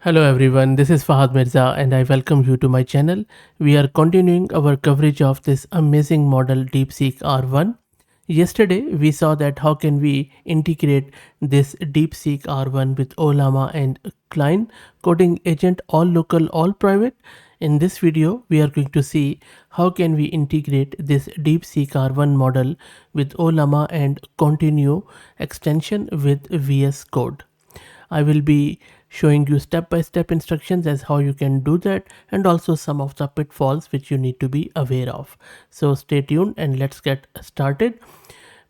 Hello everyone, this is Fahad Mirza and I welcome you to my channel. We are continuing our coverage of this amazing model DeepSeek R1. Yesterday we saw that how can we integrate this DeepSeek R1 with Ollama and Klein coding agent all local all private. In this video we are going to see how can we integrate this DeepSeek R1 model with Ollama and continue extension with VS Code. I will be showing you step-by-step instructions as how you can do that and also some of the pitfalls which you need to be aware of. So stay tuned and let's get started.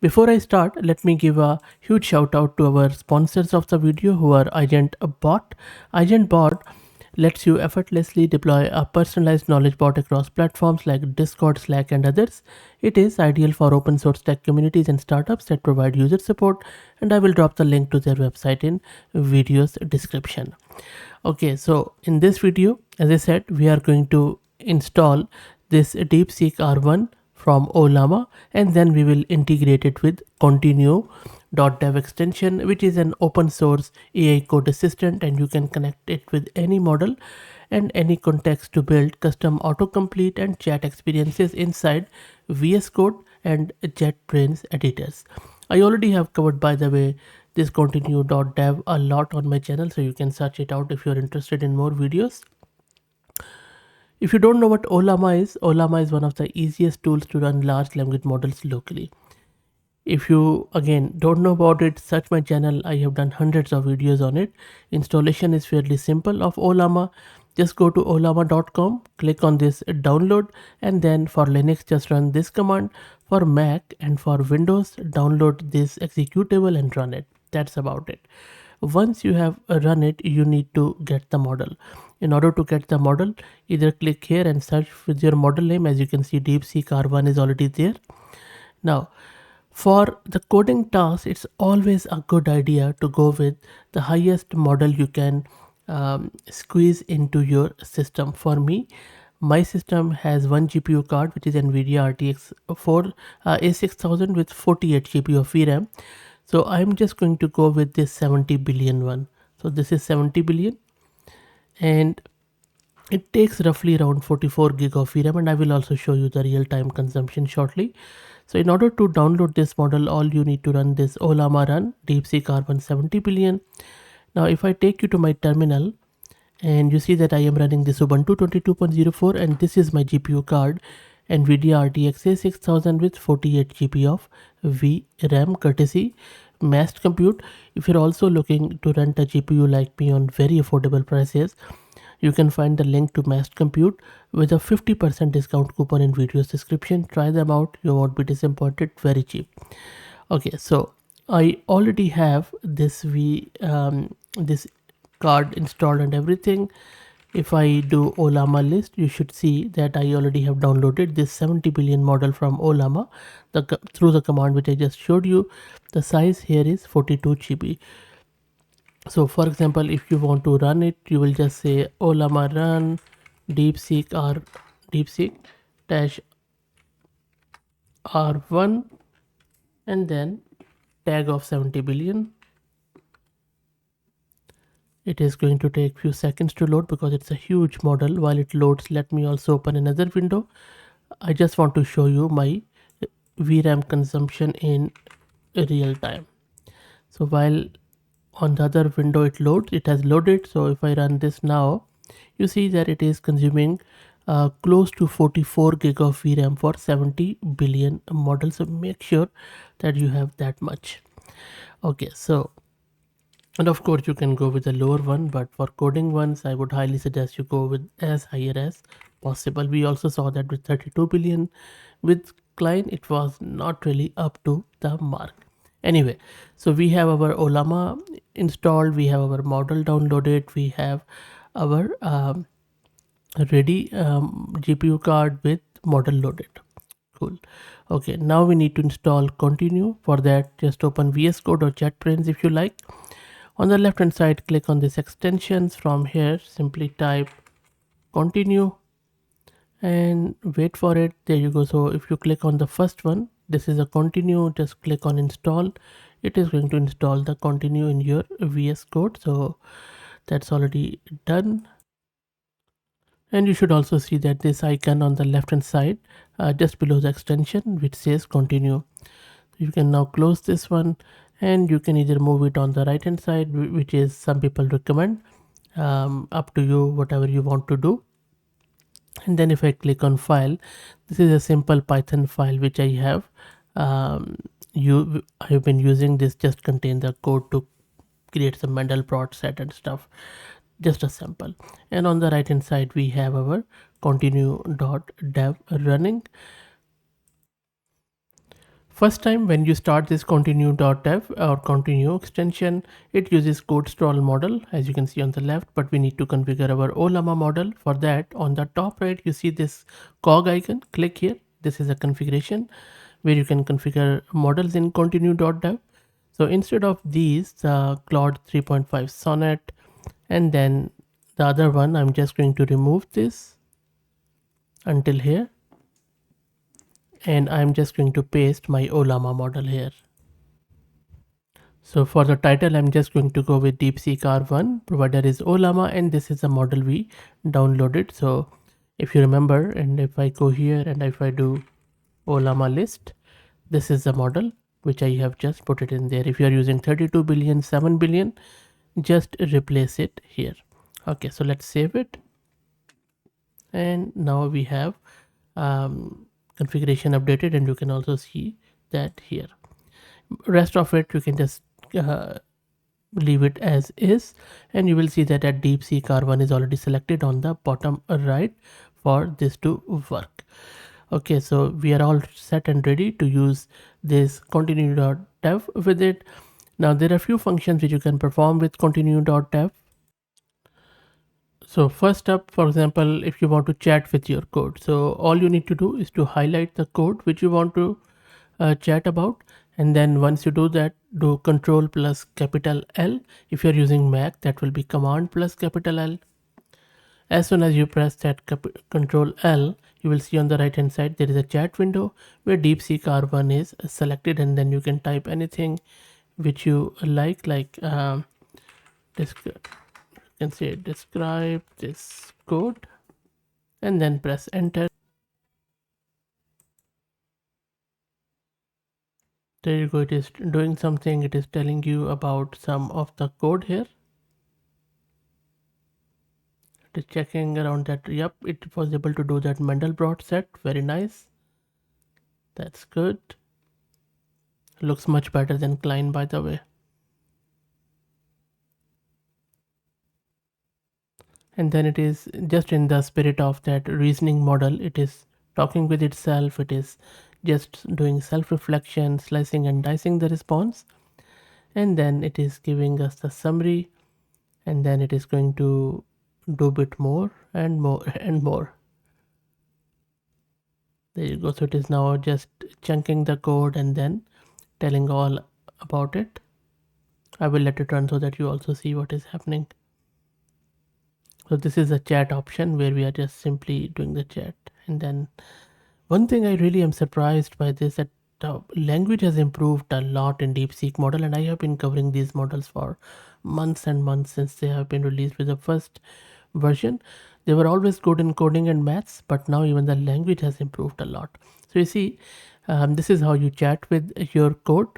Before I start, let me give a huge shout out to our sponsors of the video who are Agent Bot. Agent Bot lets you effortlessly deploy a personalized knowledge bot across platforms like Discord, Slack, and others. It is ideal for open source tech communities and startups that provide user support, and I will drop the link to their website in video's description. Okay, so in this video, as I said, we are going to install this DeepSeek R1 from Ollama, and then we will integrate it with Continue.dev extension, which is an open source AI code assistant, and you can connect it with any model and any context to build custom autocomplete and chat experiences inside VS Code and JetBrains editors. I already have covered, by the way, this Continue.dev a lot on my channel, so you can search it out if you're interested in more videos. If you don't know what Ollama is one of the easiest tools to run large language models locally. If you again don't know about it, search my channel. I have done hundreds of videos on it. Installation is fairly simple of Ollama. Just go to ollama.com, click on this download, and then for Linux just run this command. For Mac and for Windows, download this executable and run it. That's about it. Once you have run it, you need to get the model. In order to get the model, either click here and search with your model name. As you can see, DeepSeek R1 is already there. Now, for the coding task, it's always a good idea to go with the highest model you can squeeze into your system. For me, my system has one GPU card, which is NVIDIA RTX 4 A6000 with 48 GB of VRAM. So I'm just going to go with this 70 billion one. So this is 70 billion, and it takes roughly around 44 gig of VRAM, and I will also show you the real-time consumption shortly. So in order to download this model, all you need to run this Ollama run DeepSeek R1 70 billion. Now if I take you to my terminal, and you see that I am running this Ubuntu 22.04, and this is my GPU card, NVIDIA RTX A6000 with 48 GB of VRAM, courtesy massed compute. If you're also looking to rent a GPU like me on very affordable prices, you can find the link to massed compute with a 50% discount coupon in video's description. Try them out, you won't be disappointed, very cheap. Okay, so I already have this this card installed and everything. If I do Ollama list, you should see that I already have downloaded this 70 billion model from Ollama through the command which I just showed you. The size here is 42 GB. So for example, if you want to run it, you will just say Ollama run DeepSeek dash R1 and then tag of 70 billion. It is going to take few seconds to load because it's a huge model. While it loads, let me also open another window. I just want to show you my VRAM consumption in real time. So while on the other window it loads, it has loaded. So if I run this now, you see that it is consuming close to 44 gig of VRAM for 70 billion model. So make sure that you have that much. Okay, so, and of course you can go with a lower one, but for coding ones, I would highly suggest you go with as higher as possible. We also saw that with 32 billion. With Klein, it was not really up to the mark. Anyway, so we have our Ollama installed, we have our model downloaded, we have our ready GPU card with model loaded. Cool. Okay, now we need to install Continue. For that, just open VS Code or JetBrains if you like. On the left hand side, click on this extensions. From here, simply type Continue and wait for it. There you go. So if you click on the first one, this is a Continue, just click on install. It is going to install the Continue in your VS Code. So That's already done. And you should also see that this icon on the left hand side, just below the extension, which says continue. You can now close this one, and you can either move it on the right hand side, which is some people recommend. Up to you, whatever you want to do. And then if I click on file, this is a simple Python file which I have. I've been using this, just contain the code to create some Mandelbrot set and stuff, just a sample. And on the right hand side we have our continue.dev running. First time when you start this continue.dev or continue extension, it uses code stall model, as you can see on the left, but we need to configure our Ollama model. For that, on the top right, you see this cog icon. Click here. This is a configuration where you can configure models in continue.dev. So instead of these, Claude 3.5 Sonnet, and then the other one, I'm just going to remove this until here. And I'm just going to paste my Ollama model here. So for the title, I'm just going to go with DeepSeek R1. Provider is Ollama, and this is the model we downloaded. So if you remember, and if I go here and if I do Ollama list, this is the model which I have just put it in there. If you are using 32 billion, 7 billion, just replace it here. Okay, so let's save it. And now we have configuration updated, and you can also see that here. Rest of it you can just leave it as is, and you will see that at DeepSeek R1 is already selected on the bottom right for this to work. Okay, so we are all set and ready to use this continue.dev with it. Now there are few functions which you can perform with continue.dev. So first up, for example, if you want to chat with your code, so all you need to do is to highlight the code which you want to chat about, and then once you do that, do control plus capital L. If you're using Mac, that will be command plus capital L. As soon as you press that control L, you will see on the right hand side there is a chat window where DeepSeek R1 is selected, and then you can type anything which you like you can say describe this code, and then press enter. There you go, it is doing something. It is telling you about some of the code here. It is checking around that. Yep, it was able to do that Mandelbrot set. Very nice. That's good. Looks much better than Klein, by the way. And then it is just in the spirit of that reasoning model. It is talking with itself. It is just doing self-reflection, slicing and dicing the response. And then it is giving us the summary, and then it is going to do a bit more and more and more. There you go. So it is now just chunking the code and then telling all about it. I will let it run so that you also see what is happening. So this is a chat option where we are just simply doing the chat. And then one thing I really am surprised by this, that the language has improved a lot in DeepSeek model, and I have been covering these models for months and months since they have been released with the first version. They were always good in coding and maths, but now even the language has improved a lot. So you see, this is how you chat with your code.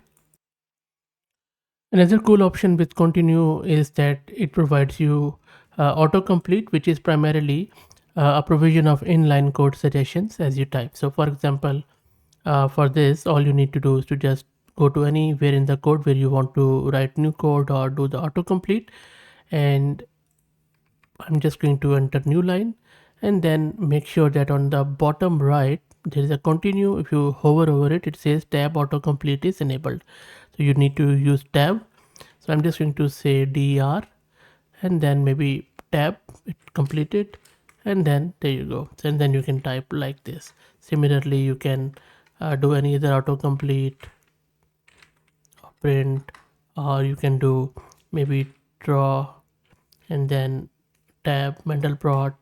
Another cool option with continue is that it provides you autocomplete, which is primarily a provision of inline code suggestions as you type. So for example, for this, all you need to do is to just go to anywhere in the code where you want to write new code or do the autocomplete, and I'm just going to enter new line, and then make sure that on the bottom right there is a continue. If you hover over it, it says tab autocomplete is enabled, so you need to use tab. So I'm just going to say dr, and then maybe tab it completed, and then there you go. And then you can type like this. Similarly, you can do any other autocomplete or print, or you can do maybe draw and then tab Mandelbrot.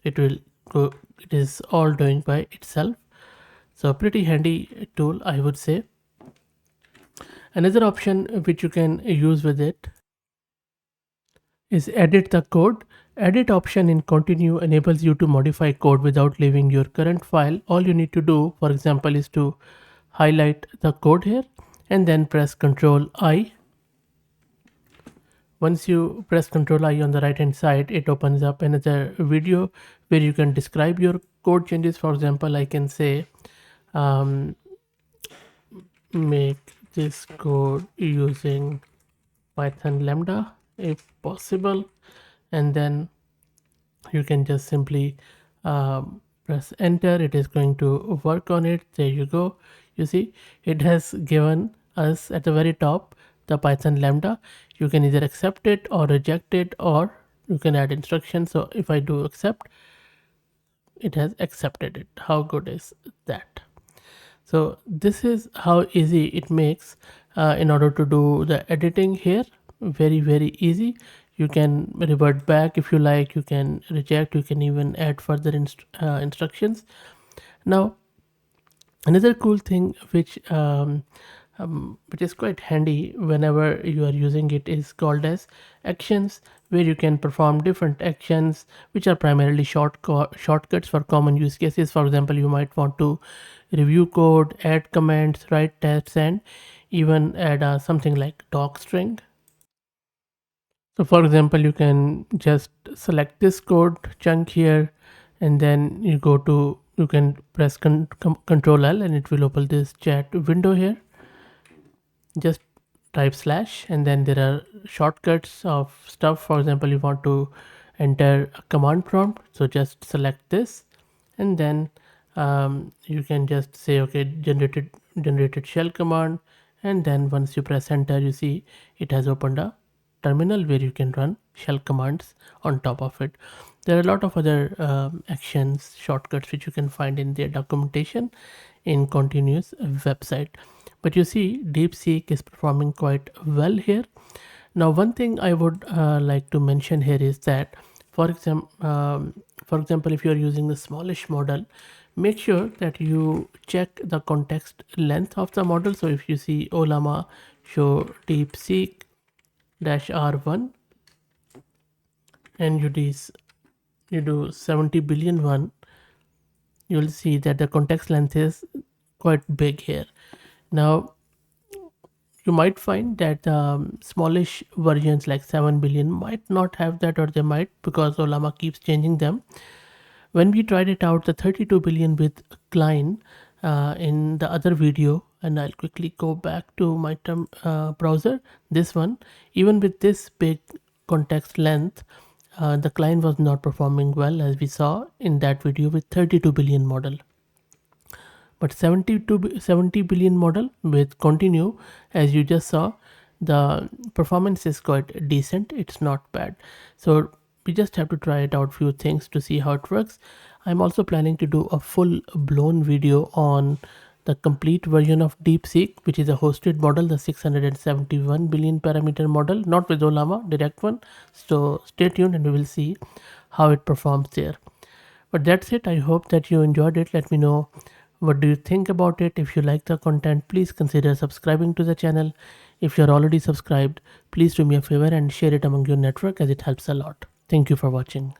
It will go, it is all doing by itself. So pretty handy tool, I would say. Another option which you can use with it is edit the code. Edit option in continue enables you to modify code without leaving your current file. All you need to do, for example, is to highlight the code here and then press Ctrl I. Once you press Ctrl I on the right hand side, it opens up another video where you can describe your code changes. For example, I can say um, make this code using Python lambda if possible, and then you can just simply press enter. It is going to work on it. There you go. You see, it has given us at the very top the Python lambda. You can either accept it or reject it, or you can add instructions. So if I do accept, it has accepted it. How good is that? So this is how easy it makes in order to do the editing here. Very easy. You can revert back if you like, you can reject, you can even add further instructions. Now another cool thing which is quite handy whenever you are using it is called as actions, where you can perform different actions which are primarily shortcuts for common use cases. For example, you might want to review code, add comments, write tests, and even add something like doc string. So for example, you can just select this code chunk here, and then you can press Control L and it will open this chat window here. Just type slash, and then there are shortcuts of stuff. For example, you want to enter a command prompt, so just select this, and then you can just say okay, generated shell command, and then once you press enter, you see it has opened a terminal where you can run shell commands on top of it. There are a lot of other actions, shortcuts which you can find in their documentation in continuous website. But you see, DeepSeek is performing quite well here. Now, one thing I would like to mention here is that, for example, if you are using the smallish model, make sure that you check the context length of the model. So if you see Ollama show DeepSeek R1 and you do 70 billion one, you'll see that the context length is quite big here. Now you might find that smallish versions like 7 billion might not have that, or they might, because Ollama keeps changing them. When we tried it out, the 32 billion with Klein in the other video, and I'll quickly go back to my browser, this one, even with this big context length, the Klein was not performing well, as we saw in that video with 32 billion model. But 70 billion model with continue, as you just saw, the performance is quite decent. It's not bad. So we just have to try it out few things to see how it works. I'm also planning to do a full blown video on the complete version of DeepSeek, which is a hosted model, the 671 billion parameter model, not with Ollama, direct one. So stay tuned and we will see how it performs there. But that's it. I hope that you enjoyed it. Let me know what do you think about it. If you like the content, please consider subscribing to the channel. If you're already subscribed, please do me a favor and share it among your network, as it helps a lot. Thank you for watching.